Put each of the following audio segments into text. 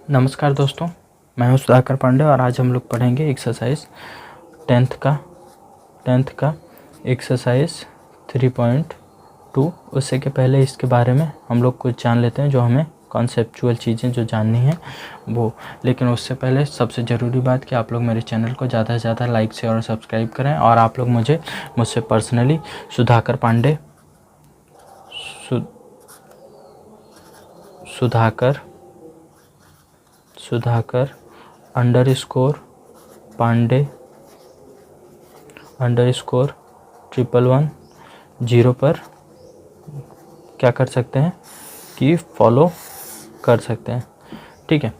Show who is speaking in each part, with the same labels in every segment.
Speaker 1: नमस्कार दोस्तों, मैं हूं सुधाकर पांडे और आज हम लोग पढ़ेंगे एक्सरसाइज 10th का एक्सरसाइज 3.2। उससे के पहले इसके बारे में हम लोग कुछ जान लेते हैं, जो हमें कॉन्सेप्चुअल चीज़ें जो जाननी है वो। लेकिन उससे पहले सबसे ज़रूरी बात कि आप लोग मेरे चैनल को ज़्यादा से ज़्यादा लाइक शेयर और सब्सक्राइब करें। और आप लोग मुझसे पर्सनली सुधाकर पांडे सुधाकर _पांडे _11110 पर क्या कर सकते हैं कि फॉलो कर सकते हैं। ठीक है,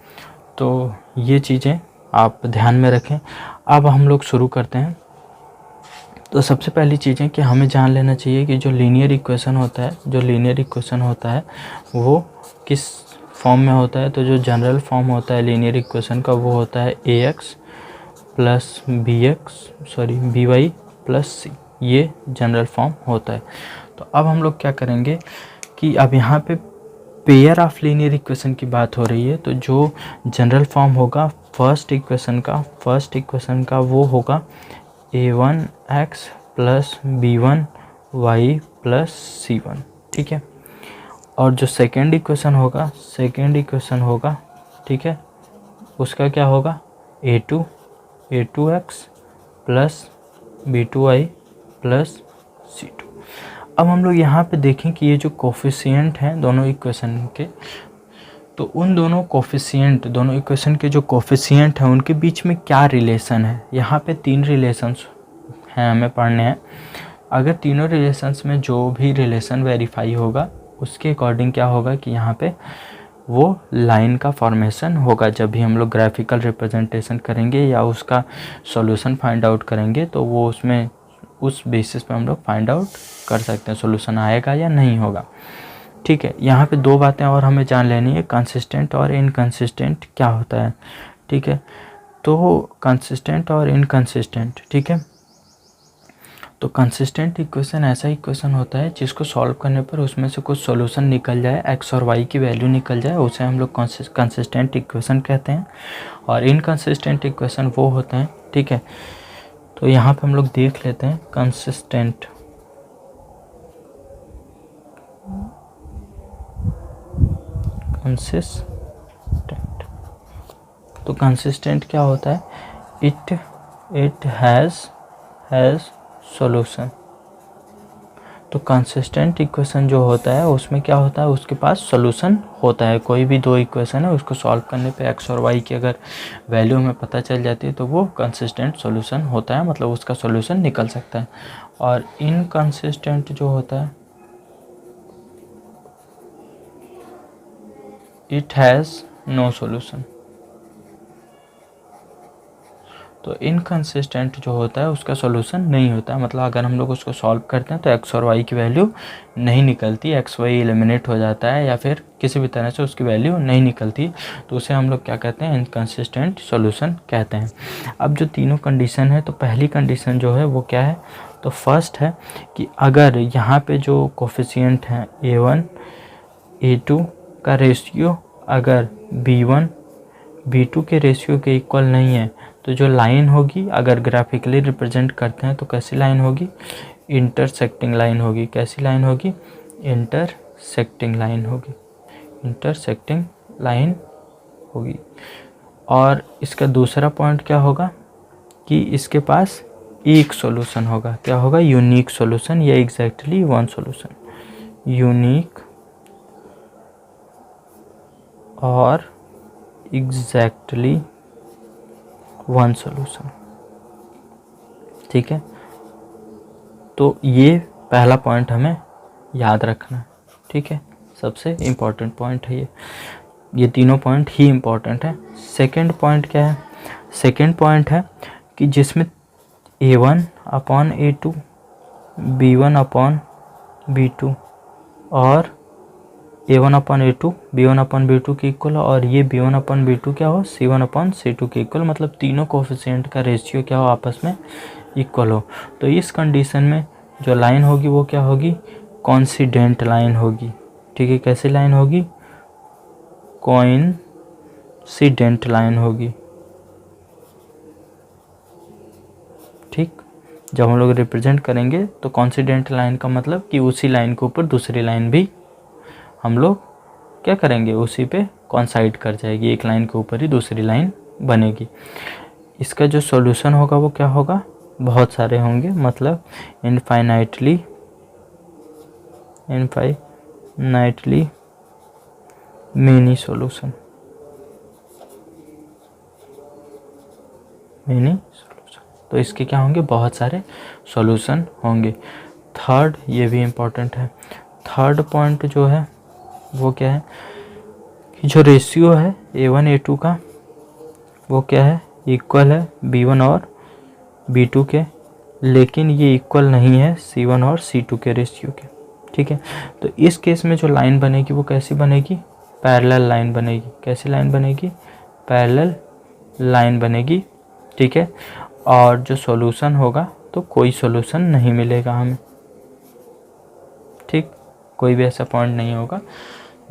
Speaker 1: तो ये चीज़ें आप ध्यान में रखें। अब हम लोग शुरू करते हैं। तो सबसे पहली चीज़ें कि हमें जान लेना चाहिए कि जो लीनियर इक्वेशन होता है वो किस फॉर्म में होता है। तो जो जनरल फॉर्म होता है लीनियर इक्वेशन का वो होता है ax plus by plus c। ये जनरल फॉर्म होता है। तो अब हम लोग क्या करेंगे कि अब यहाँ पे पेयर ऑफ लीनियर इक्वेशन की बात हो रही है। तो जो जनरल फॉर्म होगा फर्स्ट इक्वेशन का वो होगा a1x plus b1y plus c1। ठीक है, और जो सेकेंड इक्वेशन होगा ठीक है, उसका क्या होगा a2x plus b2y plus c2। अब हम लोग यहाँ पे देखें कि ये जो कोफिशिएंट हैं दोनों इक्वेशन के, तो उन दोनों इक्वेशन के जो कोफिशिएंट हैं उनके बीच में क्या रिलेशन है। यहाँ पे 3 रिलेशंस हैं, हमें पढ़ने हैं। अगर तीनों रिलेशंस में जो भी रिलेशन वेरीफाई होगा उसके अकॉर्डिंग क्या होगा कि यहाँ पे वो लाइन का फॉर्मेशन होगा। जब भी हम लोग ग्राफिकल रिप्रेजेंटेशन करेंगे या उसका सॉल्यूशन फाइंड आउट करेंगे तो वो उस बेसिस पे हम लोग फाइंड आउट कर सकते हैं सॉल्यूशन आएगा या नहीं होगा। ठीक है, यहाँ पे 2 बातें और हमें जान लेनी है, कंसिस्टेंट और इनकंसिस्टेंट क्या होता है। ठीक है, तो कंसिस्टेंट और इनकंसिस्टेंट। ठीक है, तो कंसिस्टेंट इक्वेशन ऐसा इक्वेशन होता है जिसको सॉल्व करने पर उसमें से कुछ सॉल्यूशन निकल जाए, एक्स और वाई की वैल्यू निकल जाए, उसे हम लोग कंसिस्टेंट इक्वेशन कहते हैं। और इनकंसिस्टेंट इक्वेशन वो होते हैं। ठीक है, तो यहाँ पे हम लोग देख लेते हैं कंसिस्टेंट। तो कंसिस्टेंट क्या होता है, इट हैज़ सॉल्यूशन। तो कंसिस्टेंट इक्वेशन जो होता है उसमें क्या होता है, उसके पास सॉल्यूशन होता है। कोई भी 2 इक्वेशन है उसको सॉल्व करने पे एक्स और वाई की अगर वैल्यू हमें पता चल जाती है तो वो कंसिस्टेंट सॉल्यूशन होता है, मतलब उसका सॉल्यूशन निकल सकता है। और इनकंसिस्टेंट जो होता है, इट हैज़ नो सॉल्यूशन। तो इनकंसिस्टेंट जो होता है उसका सॉल्यूशन नहीं होता है, मतलब अगर हम लोग उसको सॉल्व करते हैं तो एक्स और वाई की वैल्यू नहीं निकलती, एक्स वाई एलिमिनेट हो जाता है या फिर किसी भी तरह से उसकी वैल्यू नहीं निकलती, तो उसे हम लोग क्या कहते हैं, इनकंसिस्टेंट सॉल्यूशन कहते हैं। अब जो तीनों कंडीशन है, तो पहली कंडीशन जो है वो क्या है, तो फर्स्ट है कि अगर यहाँ पे जो कोफिशिएंट हैं a1 a2 का रेशियो अगर b1 b2 के रेशियो के इक्वल नहीं है तो जो लाइन होगी, अगर ग्राफिकली रिप्रेजेंट करते हैं तो कैसी लाइन होगी, इंटरसेक्टिंग लाइन होगी। कैसी लाइन होगी, इंटरसेक्टिंग लाइन होगी। और इसका दूसरा पॉइंट क्या होगा कि इसके पास एक सॉल्यूशन होगा। क्या होगा, यूनिक सॉल्यूशन या एग्जैक्टली वन सॉल्यूशन। यूनिक और एग्जैक्टली वन सॉल्यूशन। ठीक है, तो ये पहला पॉइंट हमें याद रखना है। ठीक है, सबसे इम्पोर्टेंट पॉइंट है ये तीनों पॉइंट ही इम्पोर्टेंट है। सेकंड पॉइंट क्या है, सेकंड पॉइंट है कि जिसमें a1 upon a2 b1 upon b2 और a1 upon a2 b1 upon b2 के इक्वल, और ये b1 अपॉन b2 क्या हो, c1 अपॉन c2 के इक्वल, मतलब तीनों कोफिशिएंट का रेशियो क्या हो, आपस में इक्वल हो। तो इस कंडीशन में जो लाइन होगी वो क्या होगी, कॉन्सिडेंट लाइन होगी। ठीक है, कैसी लाइन होगी, कॉन्सिडेंट लाइन होगी। ठीक, जब हम लोग रिप्रेजेंट करेंगे तो कॉन्सिडेंट लाइन का मतलब कि उसी लाइन के ऊपर दूसरी लाइन भी हम लोग क्या करेंगे, उसी पे कॉन्साइड कर जाएगी, एक लाइन के ऊपर ही दूसरी लाइन बनेगी। इसका जो सॉल्यूशन होगा वो क्या होगा, बहुत सारे होंगे, मतलब इनफाइनाइटली मेनी सॉल्यूशन, तो इसके क्या होंगे, बहुत सारे सॉल्यूशन होंगे। थर्ड, ये भी इम्पोर्टेंट है, थर्ड पॉइंट जो है वो क्या है कि जो रेशियो है A1 A2 का वो क्या है, इक्वल है B1 और B2 के, लेकिन ये इक्वल नहीं है C1 और C2 के रेशियो के। ठीक है, तो इस केस में जो लाइन बनेगी वो कैसी बनेगी, पैरेलल लाइन बनेगी। कैसी लाइन बनेगी, पैरेलल लाइन बनेगी। ठीक है, और जो सॉल्यूशन होगा तो कोई सॉल्यूशन नहीं मिलेगा हमें। ठीक, कोई भी ऐसा पॉइंट नहीं होगा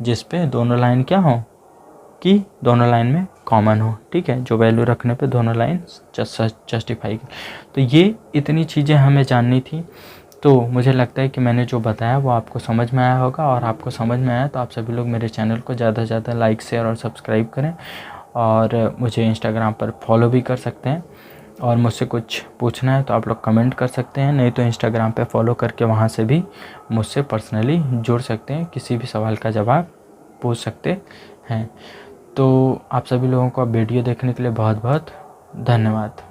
Speaker 1: जिस पे दोनों लाइन क्या हो, कि दोनों लाइन में कॉमन हो। ठीक है, जो वैल्यू रखने पे दोनों लाइन जस्टिफाई। तो ये इतनी चीज़ें हमें जाननी थी। तो मुझे लगता है कि मैंने जो बताया वो आपको समझ में आया होगा, और आपको समझ में आया तो आप सभी लोग मेरे चैनल को ज़्यादा से ज़्यादा लाइक, शेयर और सब्सक्राइब करें, और मुझे इंस्टाग्राम पर फॉलो भी कर सकते हैं। और मुझसे कुछ पूछना है तो आप लोग कमेंट कर सकते हैं, नहीं तो इंस्टाग्राम पे फॉलो करके वहाँ से भी मुझसे पर्सनली जुड़ सकते हैं, किसी भी सवाल का जवाब पूछ सकते हैं। तो आप सभी लोगों को वीडियो देखने के लिए बहुत बहुत धन्यवाद।